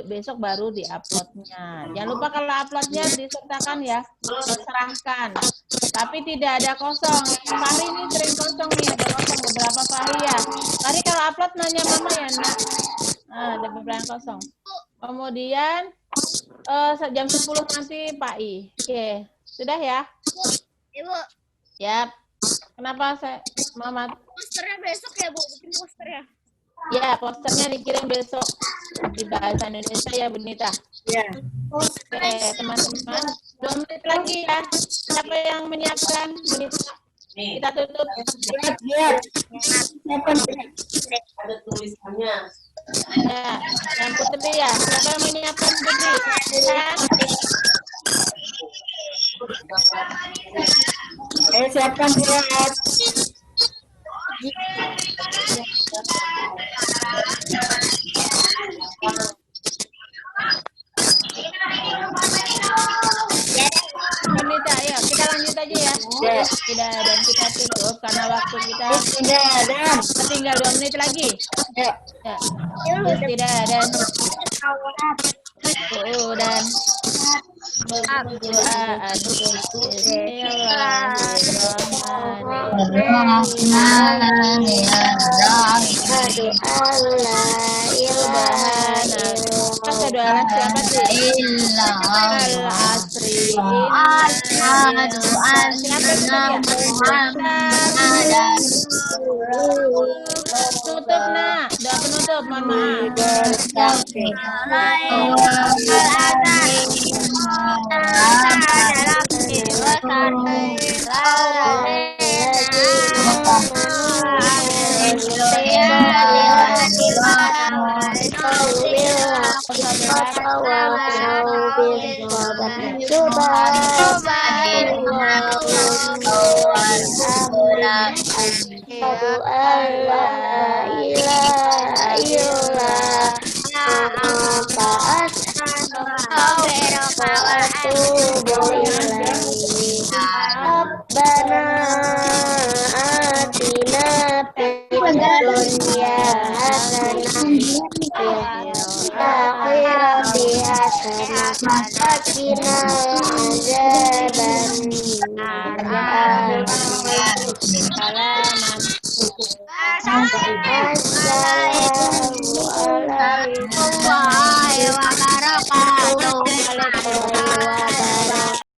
besok baru diuploadnya. Jangan lupa kalau uploadnya disertakan ya, serahkan. Tapi tidak ada kosong. Fahri ini sering kosong nih, ada kosong beberapa Fahri ya. Fahri kalau upload nanya mama ya, nak. Nah, ada beberapa yang kosong. Kemudian jam 10 nanti Pak I. Oke, sudah ya? Ibu, Yap. Kenapa saya Mama? posternya besok ya, Bu. Bikin poster ya. Ya, posternya dikirim besok di bahasa Indonesia ya, Bunita. Ya. Oke, teman-teman. 2 menit lagi ya. Siapa yang menyiapkan? Bunita. Kita tutup. Lihat. Ada tulisannya. Ya, yang Putri ya. Siapa yang menyiapkan Putri? Ya. Ayo siapkan lihat. Bunita, ayo kita lanjut aja ya. Ya. Tidak, dan kita tutup karena waktu kita Tidak ada. tinggal 2 menit lagi. Ya. Ya. Tidak, dan dan Subhanallah. Siapa sih? Al-asri. Tutup nak, doa penutup, mohon maaf.